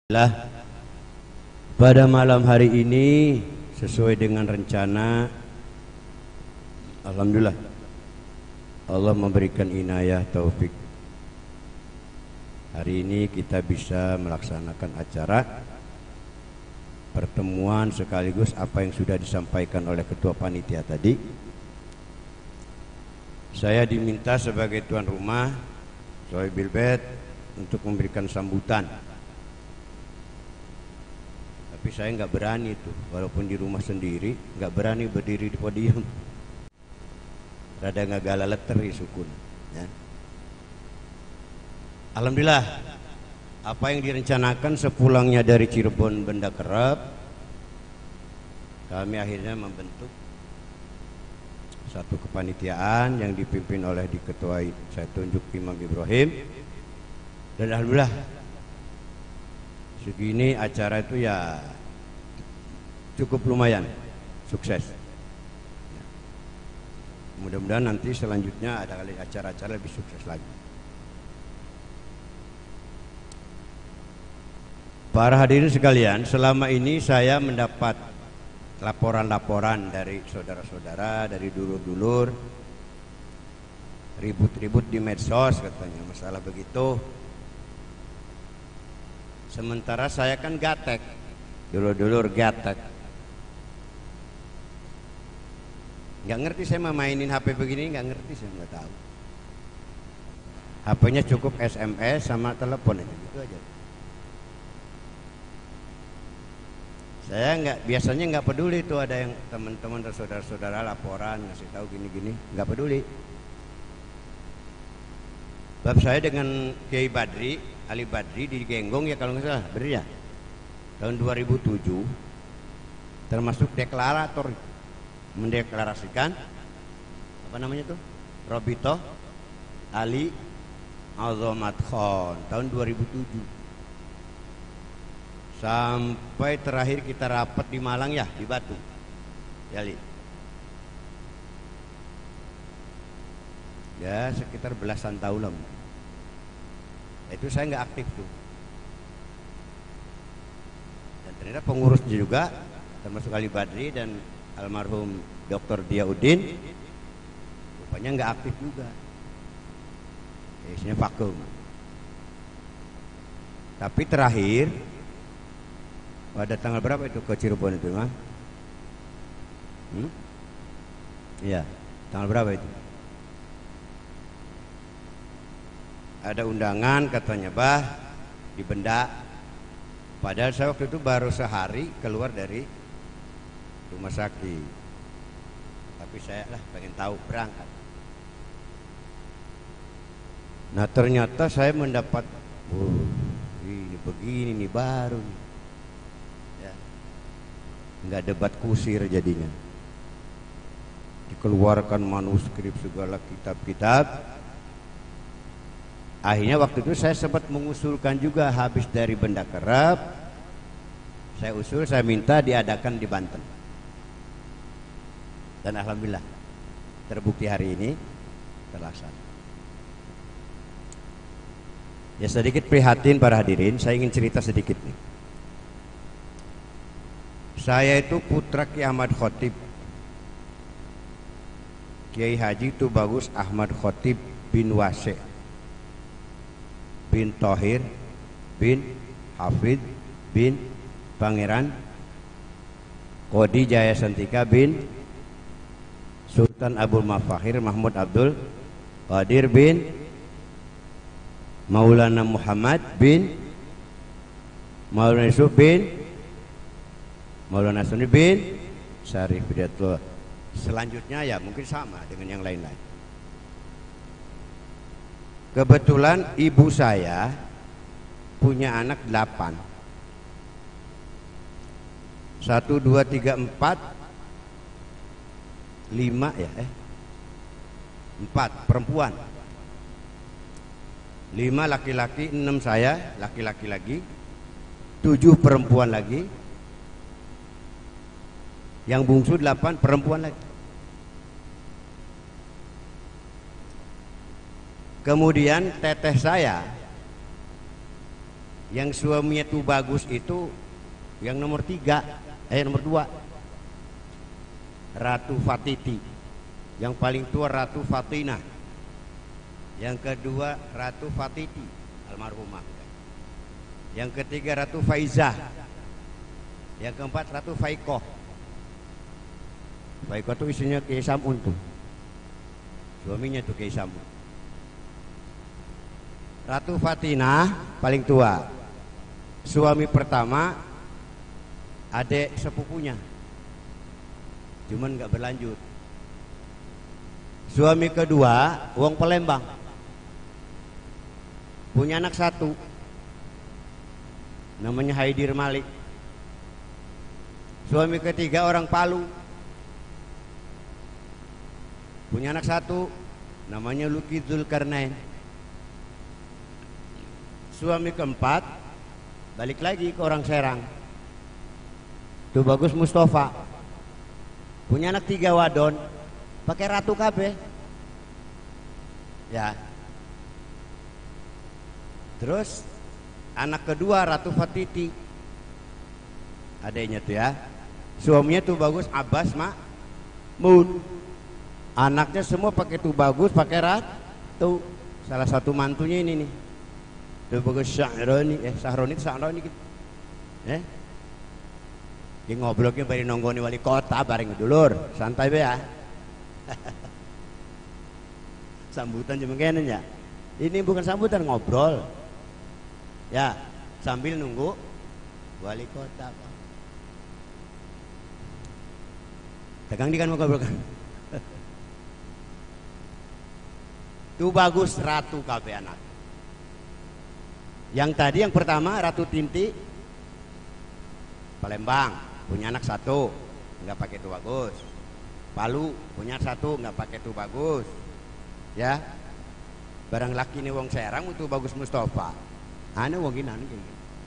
Lah, pada malam hari ini sesuai dengan rencana, alhamdulillah Allah memberikan inayah taufik. Hari ini kita bisa melaksanakan acara pertemuan sekaligus apa yang sudah disampaikan oleh ketua panitia tadi. Saya diminta sebagai tuan rumah Sohibul Bait untuk memberikan sambutan. Tapi saya nggak berani tuh, walaupun di rumah sendiri nggak berani berdiri di podium. Rada nggak gala leteri sukun. Ya. Alhamdulillah, apa yang direncanakan sepulangnya dari Cirebon Benda Kerep, kami akhirnya membentuk satu kepanitiaan yang dipimpin oleh diketuai saya tunjuk Imam Ibrahim, dan alhamdulillah segini acara itu ya cukup lumayan sukses. Mudah-mudahan nanti selanjutnya ada kali acara-acara lebih sukses lagi. Para hadirin sekalian, selama ini saya mendapat laporan-laporan dari saudara-saudara, dari dulur-dulur, ribut-ribut di medsos katanya masalah begitu. Sementara saya kan gatek, dulur-dulur gatek. Nggak ngerti saya mau mainin HP begini, nggak ngerti, saya nggak tahu. HP-nya cukup SMS sama telepon aja, gitu aja. Saya biasanya nggak peduli tuh ada yang teman-teman dan saudara-saudara laporan ngasih tahu gini-gini, nggak peduli. Bab saya dengan Kiai Badri, Ali Badri di Genggong ya kalau nggak salah, bener ya? Tahun 2007 termasuk deklarator mendeklarasikan apa namanya tuh? Robito Ali Azomat Khan tahun 2007. Sampai terakhir kita rapat di Malang ya, di Batu. Ya, Li. Ya, sekitar belasan tahun lah. Itu saya nggak aktif tuh. Dan ternyata pengurusnya juga termasuk Ali Badri dan almarhum Dr. Diaudin rupanya nggak aktif juga. Isinya vakum. Tapi terakhir pada tanggal berapa itu ke Cirebon itu, Mas? Iya, tanggal berapa itu? Ada undangan katanya, bah, di Benda. Padahal saya waktu itu baru sehari keluar dari rumah sakit. Tapi saya lah pengen tahu berangkat. Nah ternyata saya mendapat, ini begini nih baru nih. Ya. Nggak debat kusir jadinya. Dikeluarkan manuskrip segala kitab-kitab. Akhirnya waktu itu saya sempat mengusulkan juga habis dari Benda Kerep, saya minta diadakan di Banten. Dan alhamdulillah terbukti hari ini terlaksana. Ya sedikit prihatin para hadirin, saya ingin cerita sedikit nih. Saya itu putra Ki Ahmad Khotib, Kiai Haji Tubagus Ahmad Khotib bin Wase bin Tohir bin Hafid bin Pangeran Kodi Jaya Santika bin Sultan Abdul Mafahir Mahmud Abdul Qadir bin Maulana Muhammad bin Maulana Yusuf bin Maulana Suni bin Syarif Hidayatullah. Selanjutnya ya mungkin sama dengan yang lain-lain. Kebetulan ibu saya punya anak 8. 1, 2, 3, 4 5 ya 4 perempuan, 5 laki-laki, 6 saya laki-laki lagi, 7 perempuan lagi, yang bungsu 8 perempuan lagi. Kemudian teteh saya Yang suaminya tuh bagus itu yang nomor 3, nomor 2 Ratu Fatiti. Yang paling tua Ratu Fatina. Yang kedua Ratu Fatiti almarhumah. Yang ketiga Ratu Faizah. Yang keempat Ratu Faikoh. Faikoh itu istrinya Kiai Samun tuh. Suaminya tuh Kiai Samun. Ratu Fatina paling tua. Suami pertama adik sepupunya. Cuman nggak berlanjut. Suami kedua wong Palembang. Punya anak 1. Namanya Haidir Malik. Suami ketiga orang Palu. Punya anak 1 namanya Luki Zulkarnain. Suami keempat balik lagi ke orang Serang. Tuh Bagus Mustafa. Punya anak 3 wadon, pakai ratu KB. Ya. Terus anak kedua Ratu Fatiti. Adanya tuh ya. Suaminya tuh Bagus Abbas Mun. Anaknya semua pakai tuh Bagus, pakai ratu. Salah satu mantunya ini nih. Tuh Bagus Sahroni gitu. Dia ngobrolnya bari nonggoni wali kota bareng dulur, santai be ya. Sambutan cuma kene ya. Ini bukan sambutan, ngobrol. Ya, sambil nunggu wali kota. Tegang di kan mau ngobrol kan. Tuh Bagus Ratu KB anak. Yang tadi yang pertama Ratu Tinti Palembang. Punya anak 1, nggak pakai tuh Bagus. Palu punya 1, nggak pakai tuh Bagus. Ya, barang laki nih wong Serang itu Bagus Mustafa. Ane wong gini,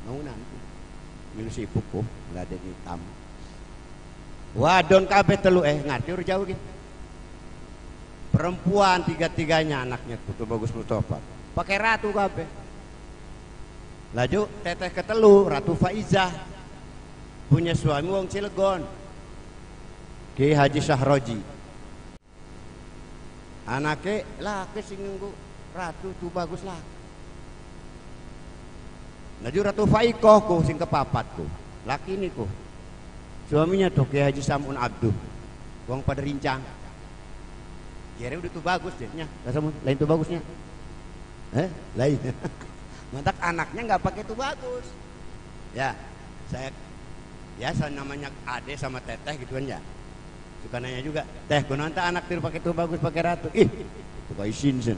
mau nanti. Minus sibuk kok, nggak ada hitam. Wadon kabeh telu ngerti udah jauh gitu. Perempuan 3-3-nya anaknya tuh Bagus Mustafa. Pakai ratu kabeh. Laju teteh ketelu Ratu Faizah. Punya suami wong Cilegon, Kiai Haji Syahroji. Anaknya laki sing nganggo ratu tuh Bagus lah. Laju Ratu Faikoh ku sing kepapat ku. Laki ini ku. Suaminya tuh Kiai Haji Samun Abduh. Wong pada rincang. Kira udah tuh Bagus deh nya. Lain tuh Bagusnya. Lain. Mantak anaknya nggak pakai tuh Bagus. Ya, saya namanya Ade sama Teteh gitu kan ya. Suka nanya juga, Teh kunanta anak tir pakai tuh Bagus pakai ratu. Itu kau isin sen.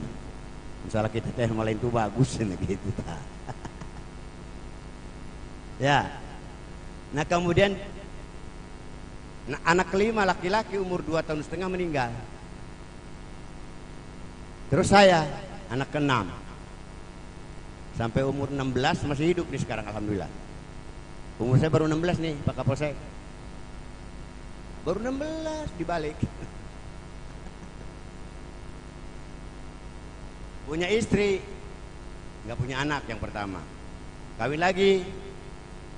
Misalnya kita teh malain tuh Bagus sen gitu ta. Ya. Nah kemudian anak kelima laki-laki umur 2,5 tahun meninggal. Terus saya anak ke-6. Sampai umur 16 masih hidup nih sekarang alhamdulillah. Umur saya baru 16 nih Pak Kapolsek. Baru 16 dibalik. Punya istri, nggak punya anak yang pertama. Kawin lagi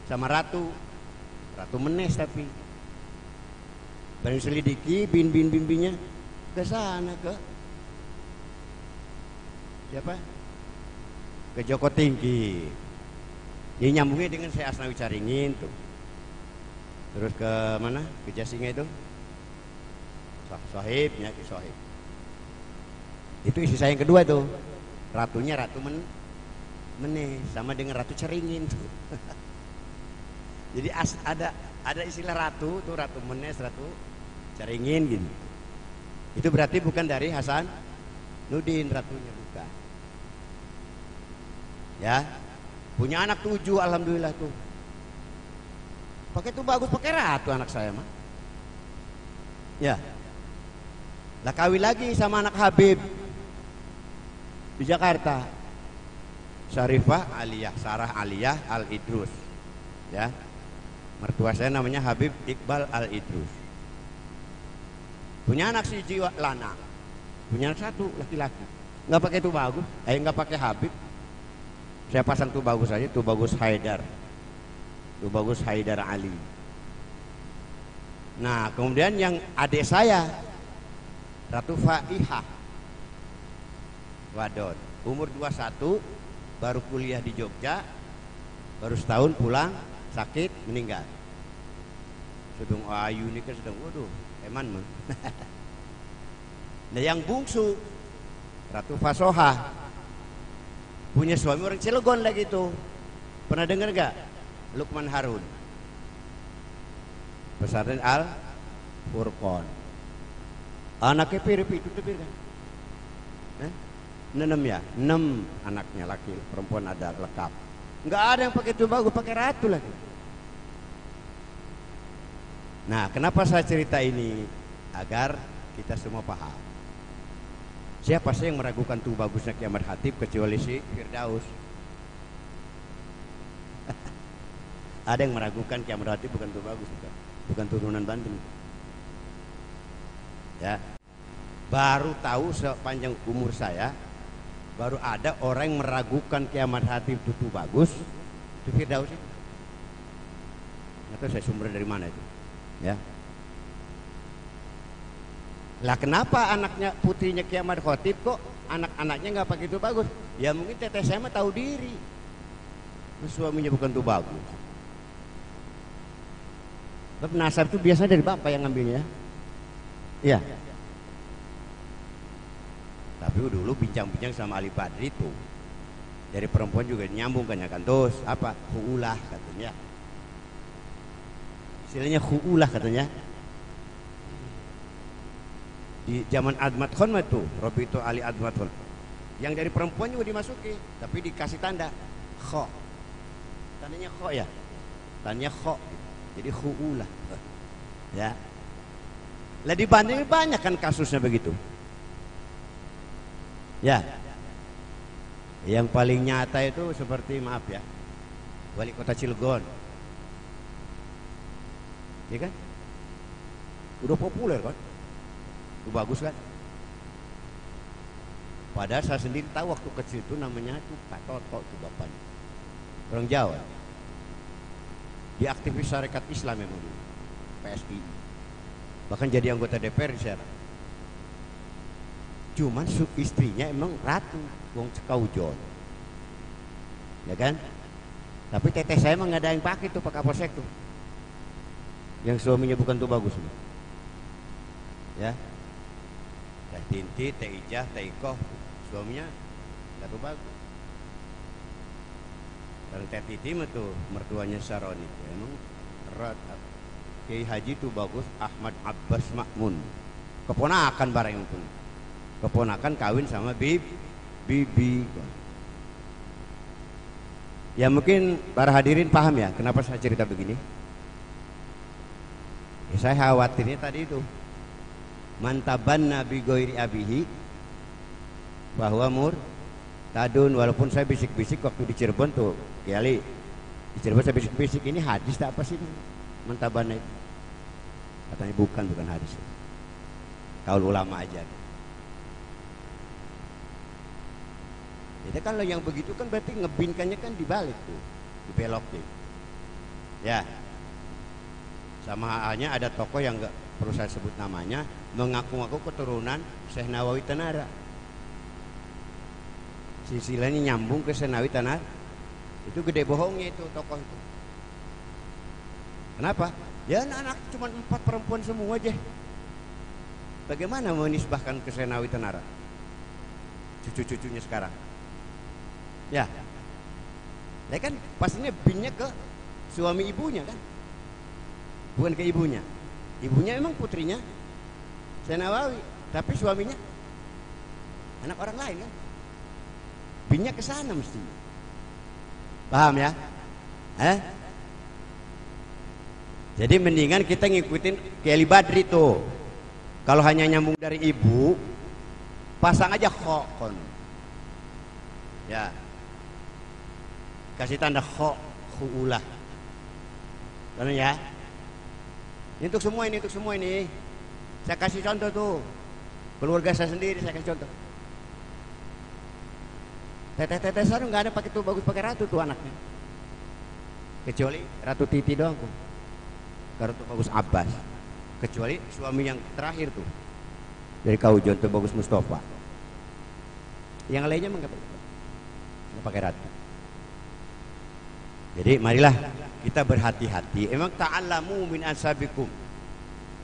sama Ratu Menes tapi. Baru selidiki binnya ke sana ke siapa? Ke Joko Tinggi. Dia nyambungnya dengan saya Asnawi Caringin tuh. Terus ke mana? Ke Jasinga itu. Sohibnya ke Sohib. Itu istri saya yang kedua tuh. Ratunya Ratu Menes sama dengan Ratu Caringin tuh. Jadi ada istilah ratu tuh, Ratu Menes, Ratu Caringin gitu. Itu berarti bukan dari Hasan Nudin ratunya bukan. Ya. Punya anak 7 alhamdulillah tuh. Pakai tuh Bagus pakai ratu anak saya mah. Ya. Lah kawin lagi sama anak Habib di Jakarta. Syarifah Aliyah, Sarah Aliyah Al Idrus. Ya. Mertua saya namanya Habib Iqbal Al Idrus. Punya anak si jiwa Lana. Punya anak 1 laki-laki. Enggak pakai tuh Bagus, enggak pakai Habib. Saya pasang tuh bagus aja, tuh bagus Haidar. Tuh bagus Haidar Ali. Nah, kemudian yang adik saya Ratu Faihah Wadon, umur 21, baru kuliah di Jogja, baru setahun pulang, sakit, meninggal. Sedang ayu ini kan sedang, waduh, eman mah. Nah yang bungsu Ratu Fasoha punya suami orang Cilegon lagi tuh. Pernah dengar gak? Lukman Harun, pesantren Al Furqon. Anaknya pirip itu kan? 6 ya, 6 anaknya laki, perempuan ada lengkap. Nggak ada yang pakai tubagus, pakai ratu lagi. Nah, kenapa saya cerita ini? Agar kita semua paham. Siapa sih yang meragukan tubagusnya Kiai Ahmad Khatib kecuali si Firdaus? Ada yang meragukan Kiai Ahmad Khatib bukan tubagus, bukan turunan Banten. Ya, baru tahu sepanjang umur saya, baru ada orang yang meragukan Kiai Ahmad Khatib itu tubagus, itu Firdaus itu. Atau saya sumber dari mana itu? Ya. Lah kenapa anaknya putrinya Kiai Ahmad Khatib kok anak-anaknya nggak pakai itu bagus? Ya mungkin teteh saya mah tahu diri, suaminya bukan tuh bagus. Tapi nasab itu biasanya dari bapak yang ngambilnya. Iya. Tapi dulu bincang-bincang sama Ali Badri itu, dari perempuan juga nyambung kan ya kan, terus apa huulah katanya, istilahnya huulah katanya. Di zaman Admat Khan itu, Robito Ali Admat Khan, yang dari perempuan juga dimasuki, tapi dikasih tanda kho, tandanya kho ya, tandanya kho, jadi huulah, ya. Lah dibanding banyak kan kasusnya begitu, ya. Yang paling nyata itu seperti maaf ya, wali kota Cilegon, ya kan, udah populer kan. Itu bagus kan? Padahal saya sendiri tahu waktu kecil itu namanya itu Pak Toto itu bapaknya, orang Jawa. Dia aktivis Syarikat Islam memang dulu, PSI. Bahkan jadi anggota DPR di sana. Cuman istrinya emang ratu, wong Cekaujon, ya kan? Tapi teteh saya emang nggak ada yang pakai tuh Pak Kapolsek tuh, yang suaminya bukan tuh bagus, ya. Teh Tinti, Teh Ijah, Teh Ikoh, suaminya nggak tuh bagus. Dan Teh Titi tuh mertuanya Saroni, emang Kiai Haji tuh bagus, Ahmad Abbas Makmun, keponakan bareng itu, keponakan kawin sama Bibi. Ya mungkin para hadirin paham ya kenapa saya cerita begini. Ya, saya khawatirnya tadi itu mantaban Nabi Goiri Abihi bahwa tadun, walaupun saya bisik-bisik waktu di Cirebon tuh kali di Cirebon saya bisik-bisik, ini hadis tak apa sih mantaban itu, katanya bukan hadis, kaul ulama aja. Itu kan yang begitu kan berarti ngebinkannya kan dibalik tuh, dibelokin. Ya. Sama halnya ada tokoh yang nggak perlu saya sebut namanya, mengaku-ngaku keturunan Syekh Nawawi Tanara. Silsilahnya nyambung ke Syekh Nawawi Tanara. Itu gede bohongnya itu tokoh itu. Kenapa? Ya anak-anak cuma 4 perempuan semua aja. Bagaimana menisbahkan ke Syekh Nawawi Tanara? Cucu-cucunya sekarang. Ya. Ya kan pastinya binnya ke suami ibunya kan, bukan ke ibunya. Ibunya memang putrinya Syekh Nawawi, tapi suaminya anak orang lain kan, binnya ke sana mestinya. Paham ya? Jadi mendingan kita ngikutin Kiai Badri tuh. Kalau hanya nyambung dari ibu, pasang aja khokon. Ya. Kasih tanda khuulah. Karena ya. Ini untuk semua ini. Saya kasih contoh tuh. Keluarga saya sendiri saya kasih contoh. Teteh-teteh nggak ada pakai tuh bagus pakai Ratu tuh anaknya. Kecuali Ratu Titi doang tuh. Ratu Bagus Abbas. Kecuali suami yang terakhir tuh dari Kaujon tuh Bagus Mustafa. Yang lainnya nggak pakai Ratu. Jadi marilah kita berhati-hati. Emang ta'allamu min ansabikum.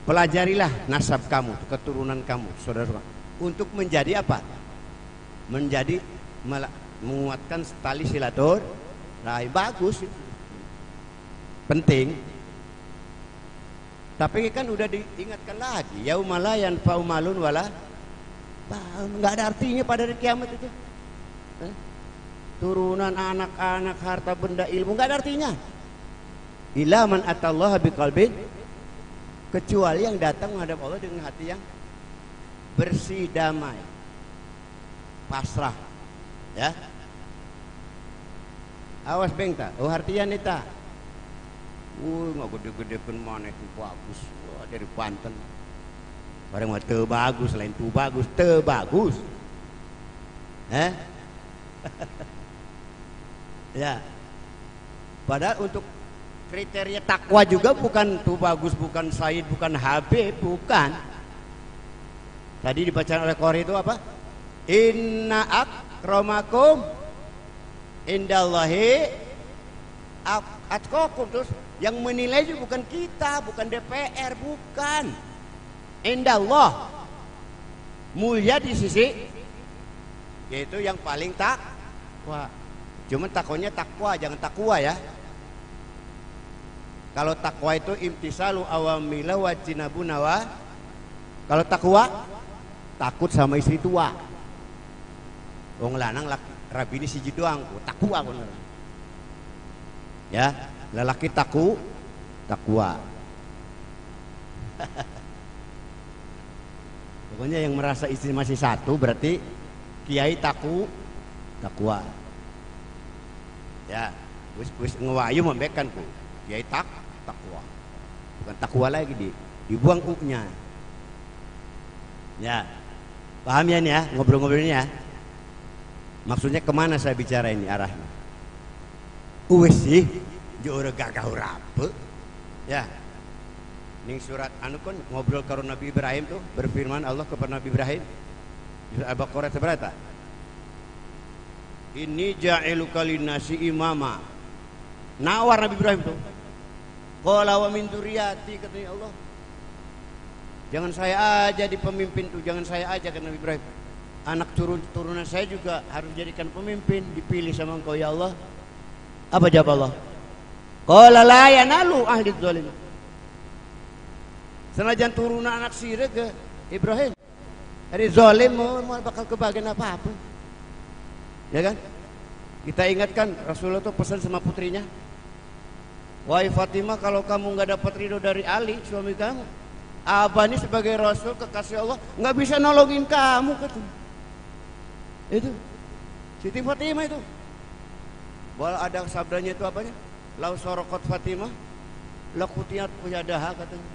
Pelajarilah nasab kamu, keturunan kamu, saudara, untuk menjadi apa? Menjadi menguatkan tali silaturahmi. Bagus, penting. Tapi kan udah diingatkan lagi, yaumala yanfa'u malun wala, nggak ada artinya pada hari kiamat itu. Turunan, anak-anak, harta benda, ilmu nggak ada artinya. Illa man atallaha biqalbin, kecuali yang datang menghadap Allah dengan hati yang bersih, damai, pasrah. Ya, awas bengta, oh artian nita. Nggak gede-gede kan mana itu bagus. Wah, dari Banten. Orang mah teu bagus, lain tu bagus, teu bagus. Ya. Padahal untuk kriteria takwa juga bukan tu bagus, bukan Said, bukan Habib, bukan. Tadi dibaca oleh Qori itu apa? Inna akramakum indallahi atqakum. Terus yang menilai juga bukan kita, bukan DPR, bukan. Indallah, mulia di sisi, yaitu yang paling takwa. Cuma takwanya takwa, jangan takwa ya. Kalau takwa itu imtisalu awamila wa jinabu nawa. Kalau takwa takut sama istri tua. Wong lanang laki rabini siji doang, takwa bener. Ya, lelaki takwa. Pokoknya yang merasa istri masih satu berarti kiai takwa. Ya, wis ngewayu membekan ku. Kiai takwa. Bukan takwa lagi dibuang uknya. Ya. Paham ya nih ya, ngobrol-ngobrolnya ya. Maksudnya kemana saya bicara ini arahnya? Uwes sih, jauh gagah rape. Ya. Ning surat anu kan ngobrol karo Nabi Ibrahim tuh, berfirman Allah kepada Nabi Ibrahim. Surat Al-Baqarah seberapa? Ini ja'iluka linnasi imama. Nawar Nabi Ibrahim tuh. Qala wa min dzurriyyati, katanya Allah. Jangan saya aja di pemimpin tuh, jangan saya aja, kata Nabi Ibrahim. Anak turunan saya juga harus jadikan pemimpin, dipilih sama Engkau ya Allah. Apa jawab Allah? Qala la yanalu ahli dzalim. Senajan turunan anak sire ke Ibrahim, dari zalim mau bakal kebagian apa-apa. Ya kan? Kita ingatkan Rasulullah tuh pesan sama putrinya, wahai Fatimah, kalau kamu nggak dapat ridho dari Ali suami kamu, Abah ini sebagai Rasul kekasih Allah nggak bisa nolongin kamu, katanya. Itu Siti Fatimah itu. Wal ada sabdanya itu apanya? Lau sorokot Fatimah, lakutiyat puyadaha, katanya.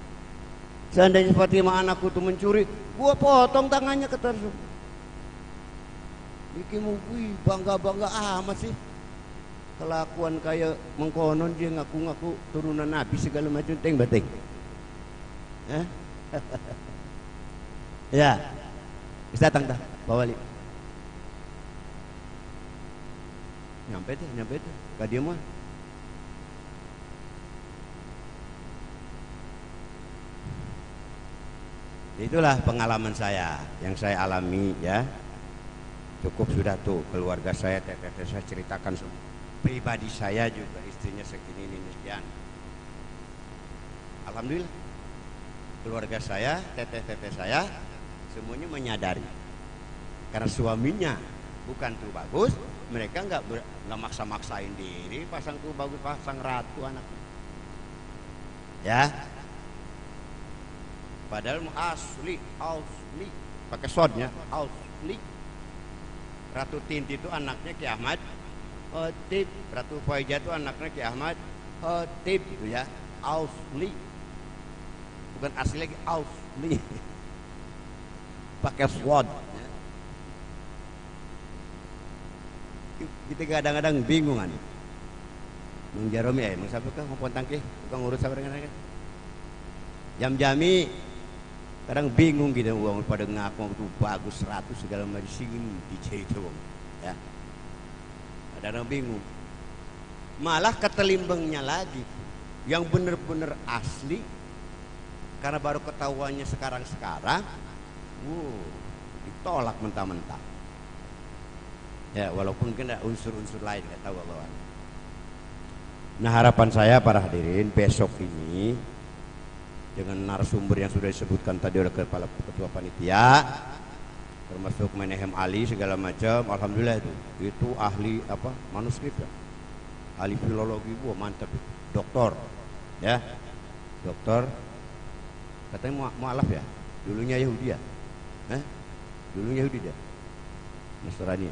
Seandainya Fatimah anakku itu mencuri, gua potong tangannya, kata Rasul. Ikimu bangga-bangga amat sih. Kelakuan kayak mengkonon dia ngaku-ngaku turunan Nabi segala macam teng bateng. Ya. Bisa datang dah, Pak Wali. Nyampe tuh. Gak dia mah. Itulah pengalaman saya yang saya alami ya. Cukup sudah tuh keluarga saya, teteh saya ceritakan semua. Pribadi saya juga istrinya segini ini sekian. Alhamdulillah. Keluarga saya, teteh saya semuanya menyadari. Karena suaminya bukan tuh bagus, mereka nggak maksa-maksain diri pasang tuh bagus, pasang Ratu anaknya. Ya. Padahal asli pakai sodnya asli. Ratu Tinti itu anaknya Ki Ahmad Khotib, Ratu Faijah itu anaknya Ki Ahmad Khotib, gitu ya, asli, bukan asli lagi, asli. Pakai sword. Kita kadang-kadang bingung kan. Mang Jaromi ya, mang siapa kah ngomong tangke, tukang ngurus apa dengan kan? Jam-jami kadang bingung gitu uang pada ngaku itu bagus 100 segala macam singin DJ itu uang ya. Kadang bingung. Malah ketelimbangnya lagi yang bener-bener asli karena baru ketahuannya sekarang-sekarang, ditolak mentah-mentah. Ya walaupun mungkin ada unsur-unsur lain nggak tahu Allah. Nah harapan saya para hadirin besok ini dengan narasumber yang sudah disebutkan tadi oleh kepala ketua panitia, termasuk Menehem Ali segala macam, alhamdulillah itu ahli apa manuskrip ya, ahli filologi, mantap itu, doktor, ya, doktor, katanya mualaf ya, dulunya Yahudi ya, dulunya Yahudi dia, Nasrani,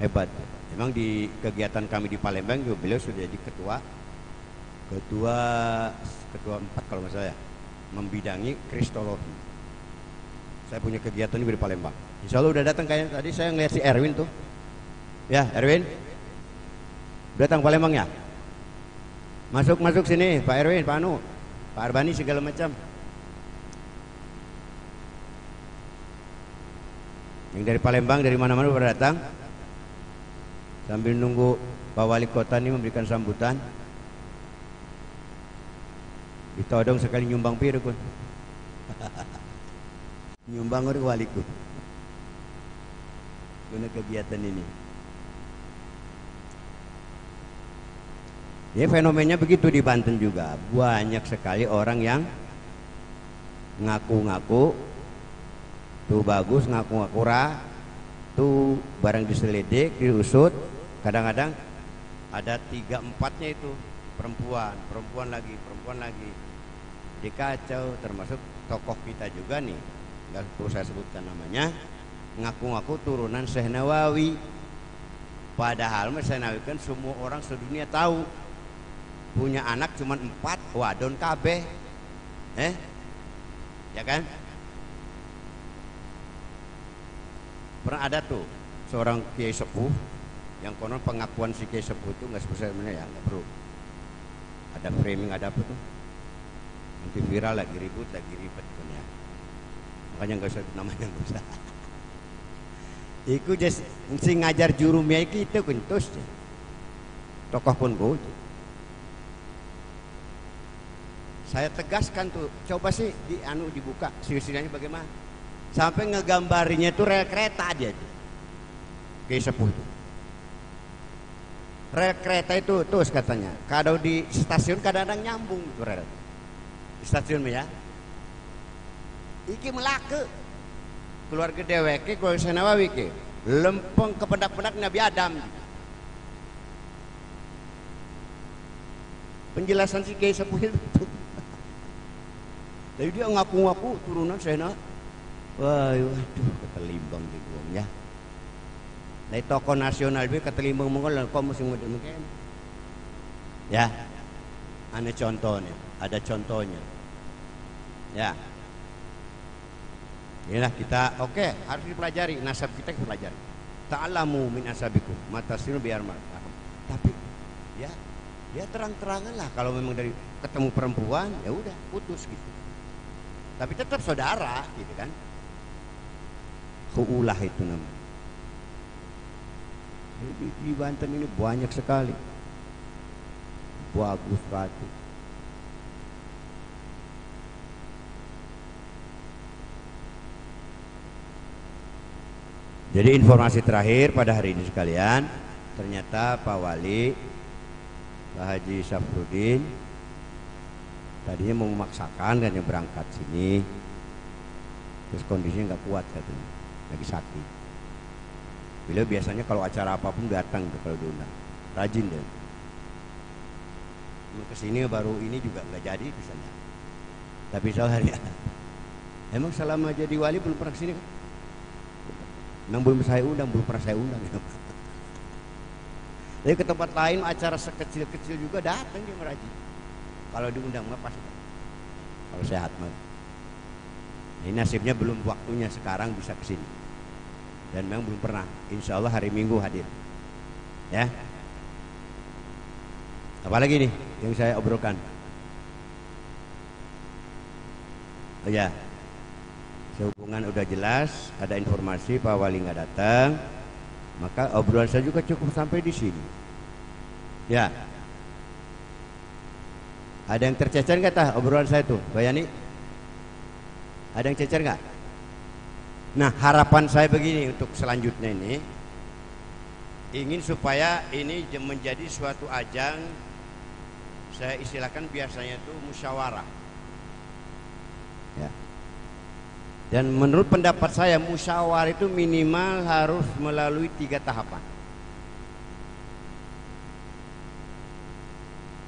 hebat. Memang di kegiatan kami di Palembang juga beliau sudah jadi ketua 4 kalau nggak salah ya, membidangi kristologi. Saya punya kegiatan di Palembang. Insya Allah udah datang kayaknya tadi saya ngeliat si Erwin tuh. Ya Erwin, datang Palembang ya. Masuk sini Pak Erwin, Pak Anu, Pak Arbani segala macam. Yang dari Palembang dari mana-mana udah datang. Sambil nunggu Pak Wali Kota ini memberikan sambutan. Ditodong sekali nyumbang piru kun. Nyumbang oleh waliku. Guna kegiatan ini. Ya fenomenanya begitu di Banten juga. Banyak sekali orang yang ngaku-ngaku tuh bagus, ngaku-ngaku tuh barang diselidik, diusut. Kadang-kadang ada 3-4-nya itu perempuan lagi dikacau, termasuk tokoh kita juga nih, nggak perlu saya sebutkan namanya, ngaku-ngaku turunan Syekh Nawawi, padahal Syekh Nawawi kan semua orang sedunia tahu punya anak cuma 4, wadon kabeh, ya kan? Pernah ada tuh seorang kiai sepuh yang konon pengakuan si kiai sepuh itu nggak sebenarnya ya, nggak perlu ada framing, ada apa tuh nanti viral lagi ribut ya. Makanya nggak usah namanya, nggak usah. Iku just si ngajar jurumnya itu kuntus tokoh pun gue. Saya tegaskan tuh, coba sih dibuka silsilahnya bagaimana, sampai ngegambarinya tuh rel kereta dia tuh kiai sepuh itu. Rel kereta itu terus katanya, kalau di stasiun kadang-kadang nyambung tuh rel di stasiun ya. Iki melake keluarga deweke keluarga Syekh Nawawi ke lempeng ke pendak-pendak Nabi Adam. Penjelasan si kiai sepuh itu. Jadi dia ngaku-ngaku turunan Syekh Nawawi. Waduh, ketelimbang di ya. Dari tokoh nasional itu ketelimbang mengol kok mesti mungkin. Ya. Ada contohnya. Ya. Inilah kita harus dipelajari, nasab kita pelajari. Ta'alamu min asabikum matasinu biar paham. Tapi ya terang-terangan lah, kalau memang dari ketemu perempuan ya udah putus gitu. Tapi tetap saudara gitu kan. Khuulah itu namanya. Di Banten ini banyak sekali. Bagus batu. Jadi informasi terakhir pada hari ini sekalian, ternyata Pak Wali, Pak Haji Syafruddin tadinya mau memaksakan kan yang berangkat sini, terus kondisinya nggak kuat katanya, lagi sakit. Beliau biasanya kalau acara apapun datang kalau diundang, rajin deh. Kesini baru ini juga nggak jadi misalnya. Tapi soalnya emang selama jadi wali belum pernah kesini kan? Memang belum saya undang, belum pernah saya undang. Tapi ke tempat lain acara sekecil-kecil juga datang dia merajin. Kalau diundang mah pasti. Kalau sehat mah. Ini nasibnya belum waktunya sekarang bisa kesini. Dan memang belum pernah. Insya Allah hari Minggu hadir. Ya. Apalagi nih yang saya obrolkan? Oh ya, sehubungan udah jelas, ada informasi Pak Wali nggak datang, maka obrolan saya juga cukup sampai di sini. Ya. Ada yang tercecer nggak tah obrolan saya tuh, Bayani? Ada yang cecer nggak? Nah, harapan saya begini untuk selanjutnya ini, ingin supaya ini menjadi suatu ajang, saya istilahkan biasanya itu musyawarah. Ya. Dan menurut pendapat saya musyawarah itu minimal harus melalui 3 tahapan.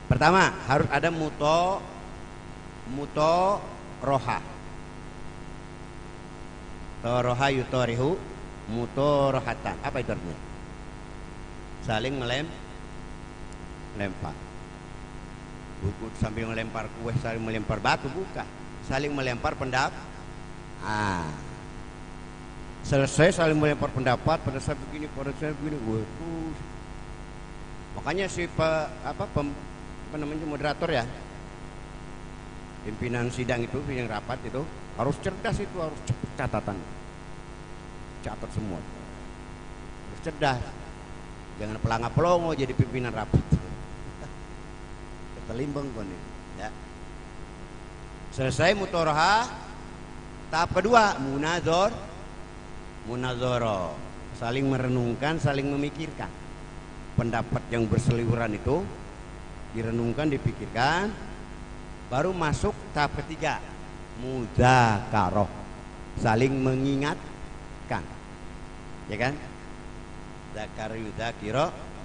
Pertama, harus ada mutoroha. Toroha yutorihu mutorohatan. Apa itu artinya? Saling melempar. Buku sambil melempar kue, saling melempar batu, bukan. Saling melempar pendapat. Selesai saling melempar pendapat, pada saya begini, makanya si moderator ya, pimpinan sidang itu yang rapat itu harus cerdas, itu harus catatan, catat semua, harus cerdas, jangan pelanga-pelongo jadi pimpinan rapat, ketelimbang kon ya. Selesai mutoroha, tahap kedua munazoro, saling merenungkan, saling memikirkan pendapat yang berseliweran itu, direnungkan, dipikirkan, baru masuk tahap ketiga, mudzakarah, saling mengingatkan, ya kan?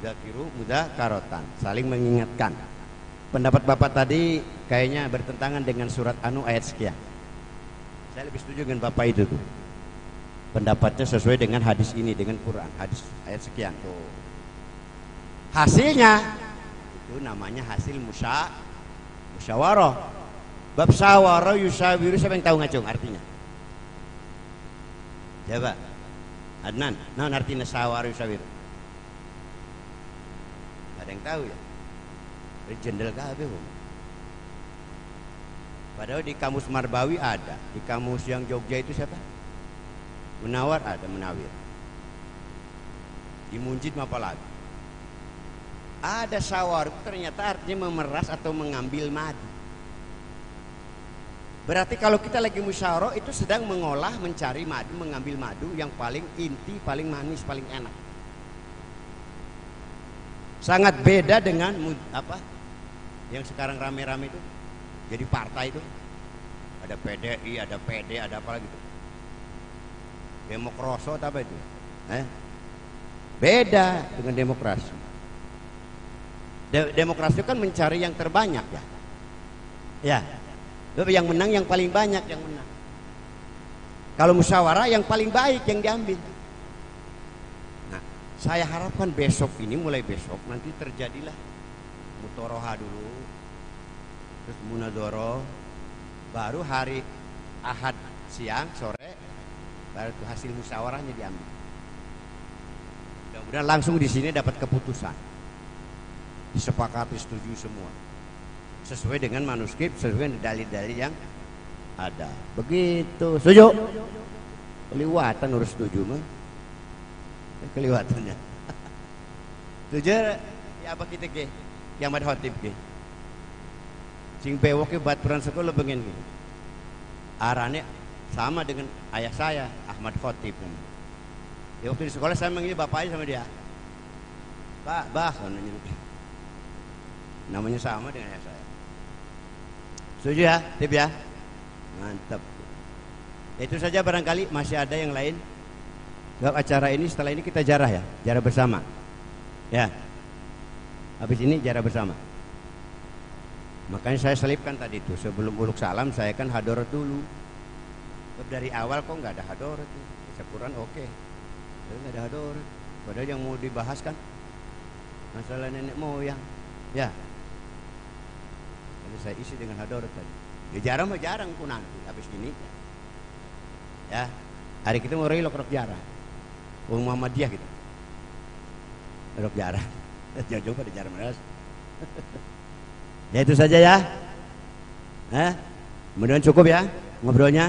Zakiru mudzakarotan, saling mengingatkan. Pendapat Bapak tadi kayaknya bertentangan dengan surat Anu ayat sekian. Saya lebih setuju dengan Bapak itu tuh. Pendapatnya sesuai dengan hadis ini, dengan Quran, hadis ayat sekian tuh. Hasilnya itu namanya hasil musyawarah. Bab syawarah yusawiru, siapa yang tahu ngacung artinya? Coba Adnan, naon artinya syawarah yusawiru? Ada yang tahu ya? Jendel kabeh. Padahal di kamus Marbawi ada, di kamus yang Jogja itu siapa? Munawar ada, Munawir. Di Munjid apa lagi? Ada sawar, ternyata artinya memeras atau mengambil madu. Berarti kalau kita lagi musyawarah itu sedang mengolah, mencari madu, mengambil madu yang paling inti, paling manis, paling enak. Sangat beda dengan apa yang sekarang rame-rame itu, jadi partai itu. Ada PDI, ada PD, ada apa lagi itu? Demokrasi apa itu? Beda dengan demokrasi. Demokrasi kan mencari yang terbanyak ya. Ya. Yang menang yang paling banyak yang menang. Kalau musyawarah yang paling baik yang diambil. Nah, saya harapkan besok ini, mulai besok nanti terjadilah mutoroha dulu, terus munadoro, baru hari Ahad siang sore baru itu hasil musyawarahnya diambil. Mudah-mudahan langsung di sini dapat keputusan, disepakati, setuju semua, sesuai dengan manuskrip, sesuai dengan dalil-dalil yang ada. Begitu, setuju? Keliwatan urus setuju mah, keliwatannya. Setuju ya apa kita ke? Kiamat khotib ke? Sing bewok ke baturan sekolah pengen ke? Arane sama dengan ayah saya, Ahmad Khotib. Ya waktu di sekolah saya manggil bapaknya sama dia, Pak, Bah, namanya sama dengan ayah saya. Setuju ya, Tip ya? Mantap. Itu saja, barangkali masih ada yang lain. Sebab acara ini setelah ini kita jarah ya, jarah bersama. Ya. Habis ini jarah bersama. Makanya saya selipkan tadi itu, sebelum uluk salam saya kan hadorat dulu. Dari awal kok nggak ada hadorat tuh. Syukuran oke. Nggak ada hadorat. Padahal yang mau dibahas kan masalah nenek moyang. Ya. Jadi saya isi dengan hadorat tadi. Ya jarang pun nanti habis ini. Ya. Hari kita mau relok jarang. Muhammadiyah gitu. Pondok Jaran. Jauh-jauh pada Jaran Meres. Ya itu saja ya. Kemudian cukup ya ngobrolnya.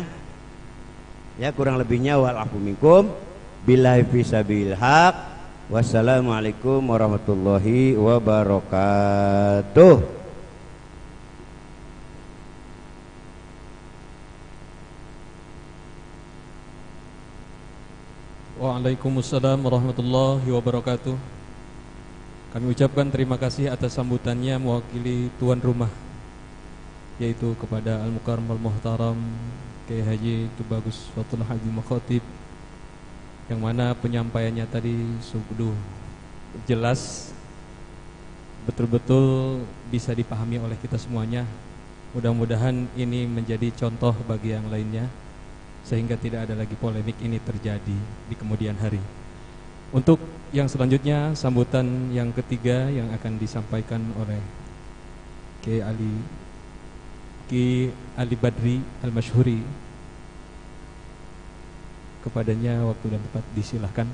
Ya kurang lebihnya wal afu minkum. Billahi fisabilil haq. Wassalamualaikum warahmatullahi wabarakatuh. Waalaikumsalam warahmatullahi wabarakatuh. Kami ucapkan terima kasih atas sambutannya mewakili tuan rumah, yaitu kepada Al-Mukarram Al-Muhtaram Kiai Haji Tubagus Fatul Hadi Makhatib, yang mana penyampaiannya tadi sungguh jelas, betul-betul bisa dipahami oleh kita semuanya. Mudah-mudahan ini menjadi contoh bagi yang lainnya, sehingga tidak ada lagi polemik ini terjadi di kemudian hari. Untuk yang selanjutnya, sambutan yang ketiga yang akan disampaikan oleh Kiai Ali Badri Al-Masyhuri. Kepadanya waktu dan tempat disilahkan.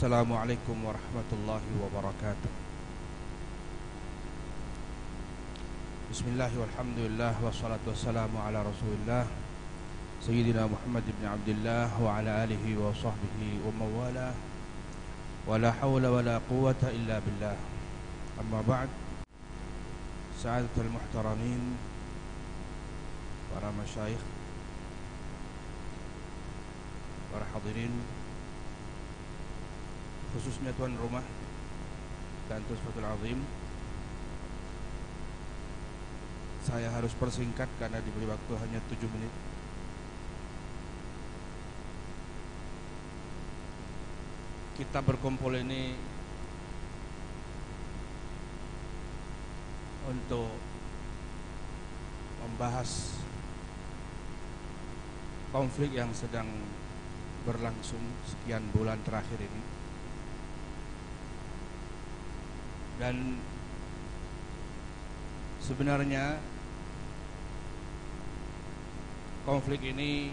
Assalamualaikum warahmatullahi wabarakatuh. Bismillah walhamdulillah wassalatu wassalamu ala rasulillah Sayyidina Muhammad ibn Abdullah wa ala alihi wa sahbihi wa mawala wa la hawla wa la quwata illa billah. Amma ba'd. Sa'adatul muhtaramin, para masyayikh, para hadirin, khususnya tuan rumah dan Tusfatul Azim. Saya harus persingkat karena diberi waktu hanya 7 menit. Kita berkumpul ini untuk membahas konflik yang sedang berlangsung sekian bulan terakhir ini. Dan sebenarnya konflik ini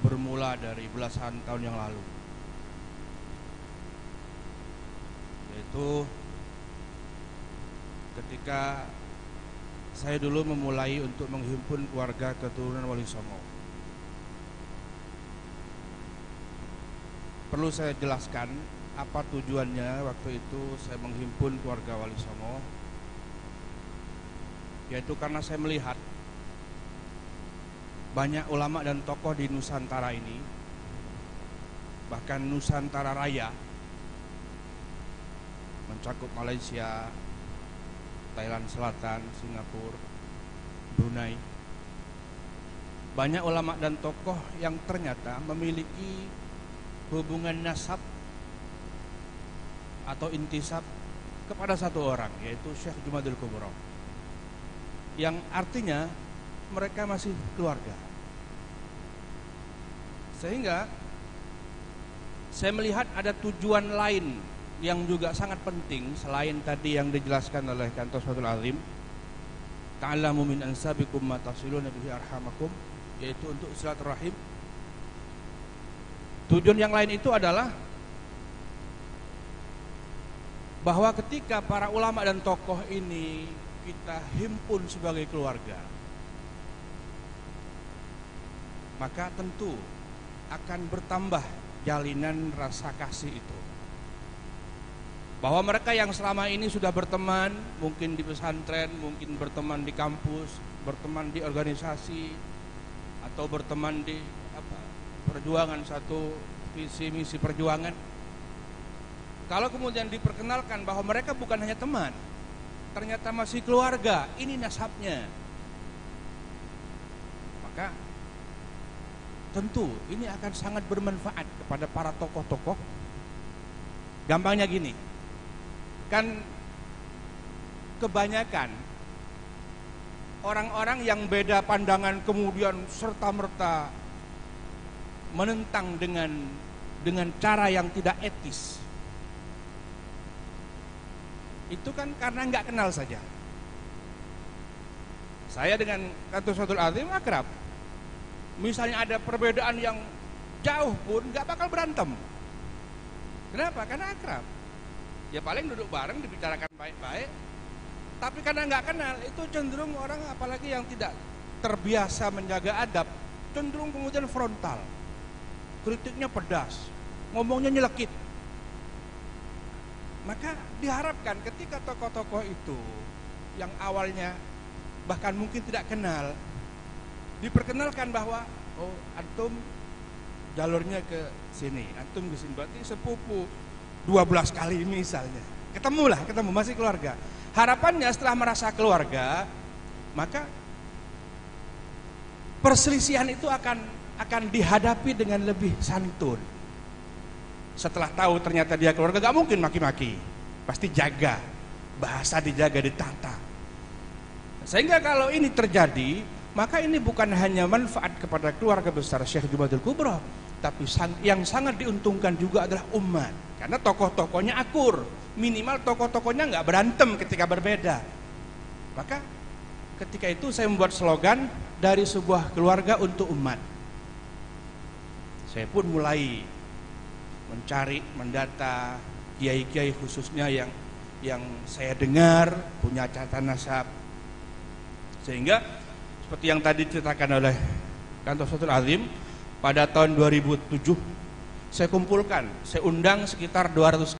bermula dari belasan tahun yang lalu, yaitu ketika saya dulu memulai untuk menghimpun keluarga keturunan Wali Songo. Perlu saya jelaskan apa tujuannya waktu itu saya menghimpun keluarga Wali Songo, yaitu karena saya melihat banyak ulama dan tokoh di Nusantara ini, bahkan Nusantara Raya, mencakup Malaysia, Thailand Selatan, Singapura, Brunei. Banyak ulama dan tokoh yang ternyata memiliki hubungan nasab atau intisab kepada satu orang, yaitu Syekh Jumadil Kubro, yang artinya mereka masih keluarga. Sehingga saya melihat ada tujuan lain yang juga sangat penting selain tadi yang dijelaskan oleh Kantor Fatul Azim, ta'alamu min ansabikum ma tasiluna bihi arhamakum, yaitu untuk silaturahim. Tujuan yang lain itu adalah bahwa ketika para ulama dan tokoh ini kita himpun sebagai keluarga, maka tentu akan bertambah jalinan rasa kasih itu. Bahwa mereka yang selama ini sudah berteman, mungkin di pesantren, mungkin berteman di kampus, berteman di organisasi, atau berteman di perjuangan, satu visi misi perjuangan. Kalau kemudian diperkenalkan bahwa mereka bukan hanya teman, ternyata masih keluarga, ini nasabnya. Maka tentu ini akan sangat bermanfaat kepada para tokoh-tokoh. Gampangnya gini, kan kebanyakan orang-orang yang beda pandangan kemudian serta-merta menentang dengan cara yang tidak etis. Itu kan karena nggak kenal saja. Saya dengan Kantor Syatul Azim akrab. Misalnya ada perbedaan yang jauh pun nggak bakal berantem. Kenapa? Karena akrab. Ya paling duduk bareng dibicarakan baik-baik. Tapi karena nggak kenal, itu cenderung orang apalagi yang tidak terbiasa menjaga adab, cenderung kemudian frontal. Kritiknya pedas, ngomongnya nyelekit. Maka diharapkan ketika tokoh-tokoh itu yang awalnya bahkan mungkin tidak kenal, diperkenalkan bahwa oh antum jalurnya ke sini, antum ke sini, berarti sepupu 12 kali misalnya. Ketemu masih keluarga. Harapannya setelah merasa keluarga, maka perselisihan itu akan dihadapi dengan lebih santun. Setelah tahu ternyata dia keluarga, gak mungkin maki-maki, pasti jaga, bahasa dijaga, ditata. Sehingga kalau ini terjadi, maka ini bukan hanya manfaat kepada keluarga besar Syekh Jumatul Kubra, tapi yang sangat diuntungkan juga adalah umat. Karena tokoh-tokohnya akur, minimal tokoh-tokohnya nggak berantem ketika berbeda. Maka ketika itu saya membuat slogan dari sebuah keluarga untuk umat. Saya pun mulai mencari, mendata kiai-kiai khususnya yang saya dengar punya catatan nasab. Sehingga seperti yang tadi diceritakan oleh Kantor Syatul Azim, pada tahun 2007 saya kumpulkan, saya undang sekitar 200